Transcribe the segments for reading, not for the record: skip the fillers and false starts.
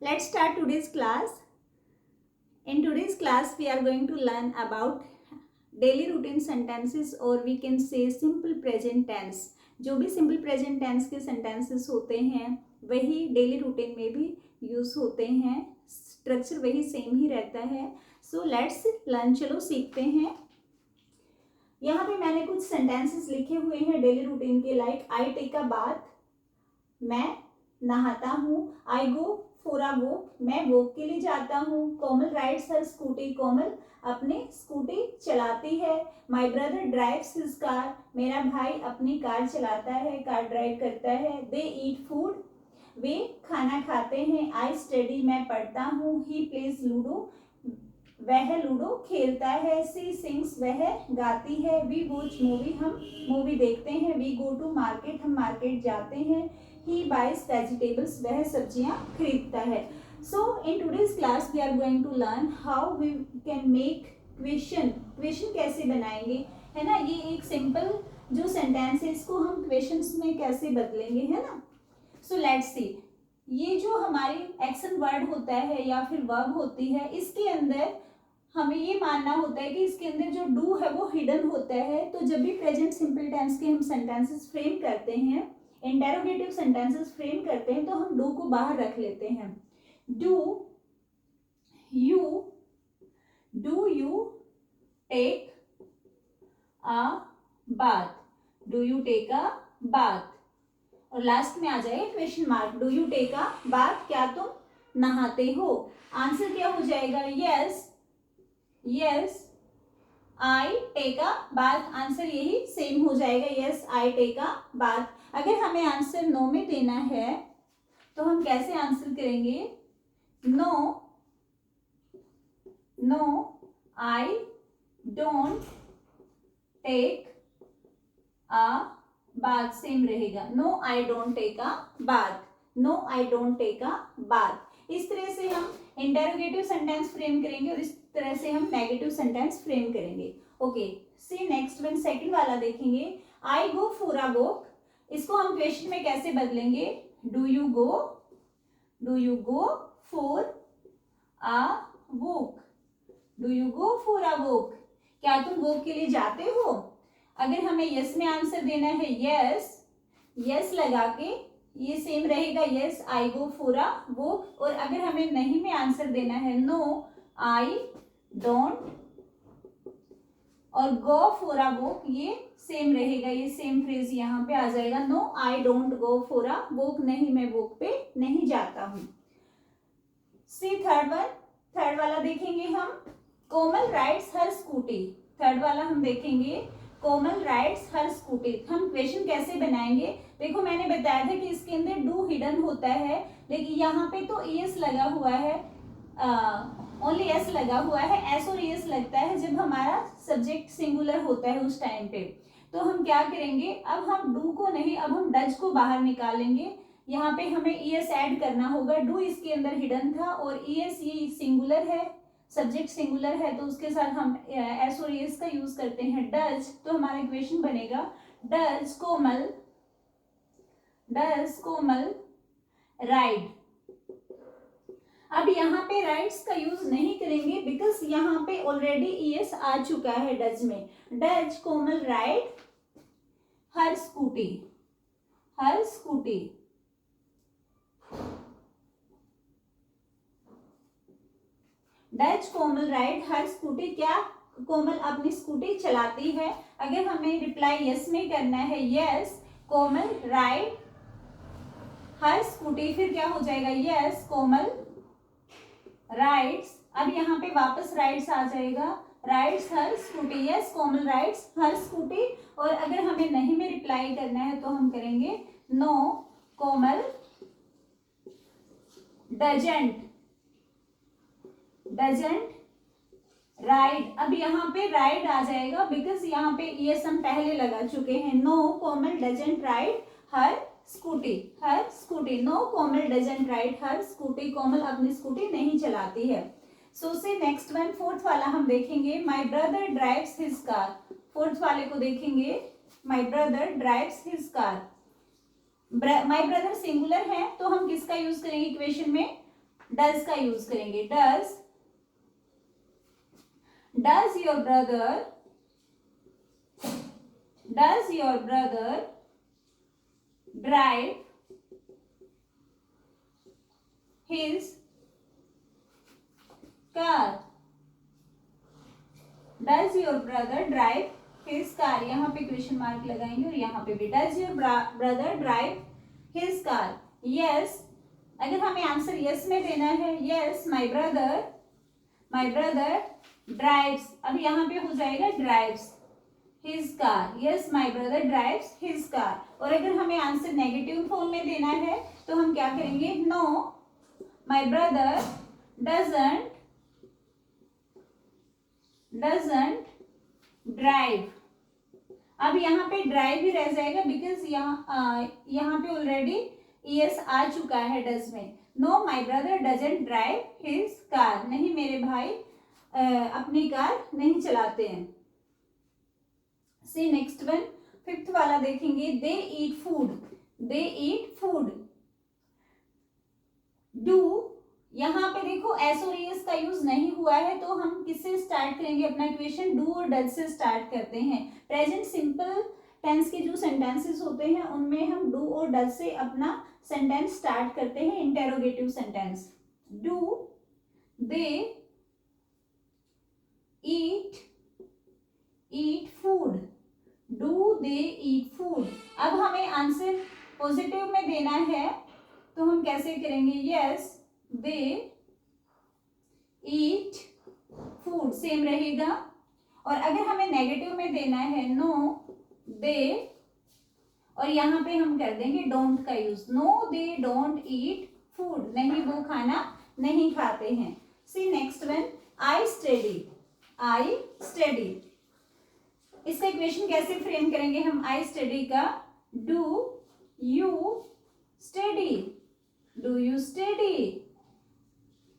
Let's start today's class. In today's class, we are going to learn about daily routine sentences or we can say simple present tense. जो भी simple present tense के sentences होते हैं वही daily routine में भी use होते हैं. Structure वही same ही रहता है. So let's learn. चलो सीखते हैं. यहाँ पे मैंने कुछ sentences लिखे हुए हैं daily routine के, like I take a bath, मैं नहाता हूँ. I go for a walk, मैं वॉक के लिए जाता हूँ. कोमल राइड्स हर स्कूटी, कोमल अपनी स्कूटी चलाती है. My brother drives his car, मेरा भाई अपनी कार चलाता है, कार ड्राइव करता है. दे ईट फूड, वे खाना खाते हैं. आई स्टडी, मैं पढ़ता हूँ. ही प्लेज लूडो, वह लूडो खेलता है. सी सिंग्स, वह गाती है. वी वॉच मूवी, हम मूवी देखते हैं. वी गो टू मार्केट, हम मार्केट जाते हैं. He buys vegetables, वह सब्जियां खरीदता है. So in today's class we are going to learn how we can make question. Question कैसे बनाएंगे, है ना. ये एक सिंपल जो सेंटेंस है इसको हम क्वेश्चंस में कैसे बदलेंगे, है ना. So let's see. ये जो हमारी एक्शन वर्ड होता है या फिर वर्ब होती है, इसके अंदर हमें ये मानना होता है कि इसके अंदर जो डू है वो हिडन होता है. तो जब भी प्रेजेंट सिंपल टेंस के हम सेंटेंसेस फ्रेम करते हैं, इंटेरोगेटिव सेंटेंसेस फ्रेम करते हैं, तो हम डू को बाहर रख लेते हैं. Do you take a bath, do you take a bath. और लास्ट में आ जाएगा question mark. Do you take a bath, क्या तुम नहाते हो. आंसर क्या हो जाएगा. Yes I take a bath. Answer यही सेम हो जाएगा. Yes I take a bath. अगर हमें आंसर नो में देना है तो हम कैसे आंसर करेंगे. No I don't take a bath. Same रहेगा. No I don't take a bath. No I don't take a bath. इस तरह से हम इंटेरोगेटिव सेंटेंस फ्रेम करेंगे और इस तरह से हम नेगेटिव सेंटेंस फ्रेम करेंगे. ओके, सी नेक्स्ट वन, सेकंड वाला देखेंगे. आई गो फॉर अ वॉक, इसको हम क्वेश्चन में कैसे बदलेंगे. Do you go for a walk. Do you go for a walk, क्या तुम वॉक के लिए जाते हो. अगर हमें यस में आंसर देना है, यस लगा के ये सेम रहेगा. Yes I go for a walk. और अगर हमें नहीं में आंसर देना है, नो आई डोंट और गो फॉर अ वॉक, ये सेम रहेगा. ये सेम फ्रेज यहाँ पे आ जाएगा. No I don't go for a walk, नहीं मैं वॉक पे नहीं जाता हूँ. सी थर्ड वाला देखेंगे हम. कोमल राइड्स हर स्कूटी. थर्ड वाला हम देखेंगे. कोमल राइड्स हर स्कूटी. हम क्वेश्चन कैसे बनाएंगे. देखो मैंने बताया था कि इसके अंदर डू हिडन होता है, लेकिन यहाँ पे तो एस लगा हुआ है, ओनली एस लगा हुआ है. एस और एस लगता है जब हमारा सब्जेक्ट सिंगुलर होता है उस टाइम पे. तो हम क्या करेंगे, अब हम डू को नहीं, अब हम डज को बाहर निकालेंगे. यहाँ पे हमें एस ऐड करना होगा. डू इसके अंदर हिडन था और एस ये सिंगुलर है, सब्जेक्ट सिंगुलर है, तो उसके साथ हम एस और एस का यूज करते हैं. डज, तो हमारा इक्वेशन बनेगा डज कोमल राइड. अब यहाँ पे राइड्स का यूज नहीं करेंगे बिकॉज यहाँ पे ऑलरेडी ईएस आ चुका है डज में. Does Komal ride her scooty. Does Komal ride her scooty, क्या कोमल अपनी स्कूटी चलाती है. अगर हमें रिप्लाई यस में करना है, यस कोमल राइड हर स्कूटी, फिर क्या हो जाएगा. यस कोमल राइड्स. अब यहाँ पे वापस राइड्स आ जाएगा. राइड्स हर स्कूटी, यस कोमल राइड्स हर स्कूटी. और अगर हमें नहीं में रिप्लाई करना है तो हम करेंगे नो कोमल डजंट राइड. अब यहाँ पे राइड आ जाएगा बिकॉज यहाँ पे यस हम पहले लगा चुके हैं. No Komal doesn't ride her scooty. No Komal doesn't ride her scooty, Komal अपनी स्कूटी नहीं चलाती है. सो से नेक्स्ट वन, फोर्थ वाला हम देखेंगे. My brother drives his car. Fourth वाले को देखेंगे. My brother drives his car. My brother singular है तो हम किसका यूज करेंगे इक्वेशन में. डज का यूज करेंगे। Does your brother drive his car. Does your brother drive his car, यहाँ पे क्वेश्चन मार्क लगाएंगे और यहाँ पे भी does your brother drive his car. Yes, अगर हमें आंसर यस में देना है, यस माय ब्रदर ड्राइव्स, अब यहाँ पे हो जाएगा drives his car. Yes my brother drives his car. और अगर हमें आंसर नेगेटिव फॉर्म में देना है तो हम क्या करेंगे, no my brother doesn't drive. अब यहाँ पे ड्राइव ही रह जाएगा बिकॉज यहाँ पे ऑलरेडी यस आ चुका है डज में। No my brother doesn't drive his car, नहीं मेरे भाई अपनी कार नहीं चलाते हैं। सी नेक्स्ट वन, फिफ्थ वाला देखेंगे, दे ईट फूड। डू, यहाँ पे देखो एस और एस का यूज नहीं हुआ है तो हम किससे स्टार्ट करेंगे अपना क्वेश्चन, डू और डज से स्टार्ट करते हैं। प्रेजेंट सिंपल टेंस के जो सेंटेंसेस होते हैं उनमें हम डू और डज से अपना सेंटेंस स्टार्ट करते हैं, interrogative sentence. Do they eat food, do they eat food. अब हमें आंसर पॉजिटिव में देना है तो हम कैसे करेंगे, yes they eat food, same रहेगा। और अगर हमें नेगेटिव में देना है, नो दे, और यहाँ पे हम कर देंगे डोंट का use, no they don't eat food, नहीं वो खाना नहीं खाते हैं। See next one, I study. इसका इक्वेशन कैसे फ्रेम करेंगे हम आई स्टडी का, डू यू स्टडी।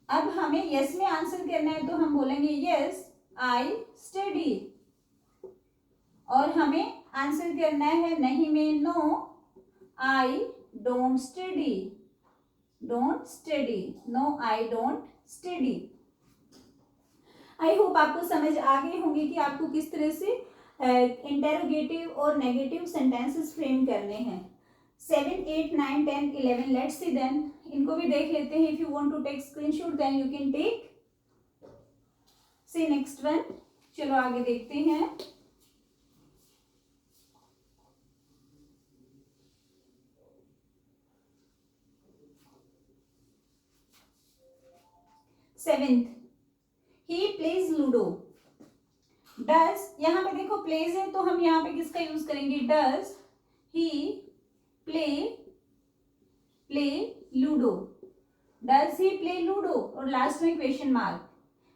अब हमें यस में आंसर करना है तो हम बोलेंगे यस आई स्टडी, और हमें आंसर करना है नहीं में, no I don't study. I hope आपको समझ आ गई होंगी कि आपको किस तरह से इंटेरोगेटिव और नेगेटिव सेंटेंसेस फ्रेम करने हैं। 7, 8, 9, 10, 11 लेट्स सी देन, इनको भी देख लेते हैं। If you want to take screenshot then you can take. See next one, चलो आगे देखते हैं। Seventh, he plays ludo. Does, यहाँ पे देखो प्लेज है तो हम यहाँ पे किसका यूज करेंगे, does he play ludo, does he play ludo, और लास्ट में question mark.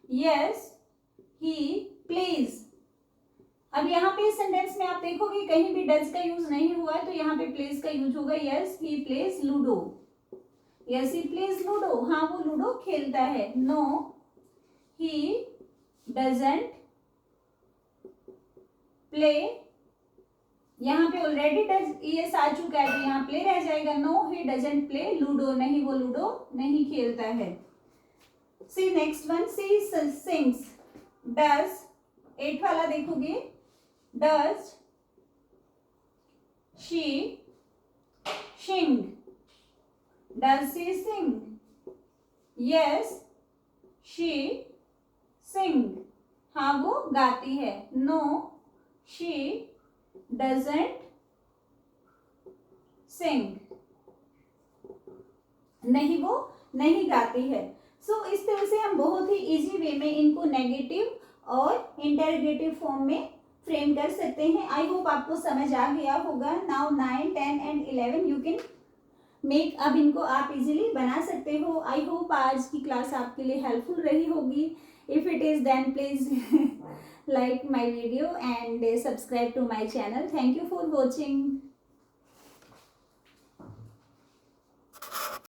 Yes he plays. अब यहाँ पे इस सेंटेंस में आप देखोगे कहीं भी डज का यूज नहीं हुआ है तो यहाँ पे प्लेज का यूज होगा। Yes he plays ludo, yes he plays ludo, हाँ वो लूडो खेलता है। नो ही डजंट प्ले, यहाँ पे ऑलरेडी डज यस आ चुका है तो यहाँ प्ले रह जाएगा। No he doesn't play ludo, नहीं वो लूडो नहीं खेलता है। See next one, see sings. Does, 8 वाला देखोगे, does she sing, does she sing, yes she sing, हाँ वो गाती है। नो शी डजंट सिंग, नहीं वो नहीं गाती है। सो इस तरह से हम बहुत ही इजी वे में इनको नेगेटिव और इंटेरोगेटिव फॉर्म में फ्रेम कर सकते हैं। आई होप आपको समझ आ गया होगा। Now 9, 10 and 11 you can make, अब इनको आप इजीली बना सकते हो। आई होप आज की क्लास आपके लिए हेल्पफुल रही होगी। If it is then please like my video and subscribe to my channel. Thank you for watching.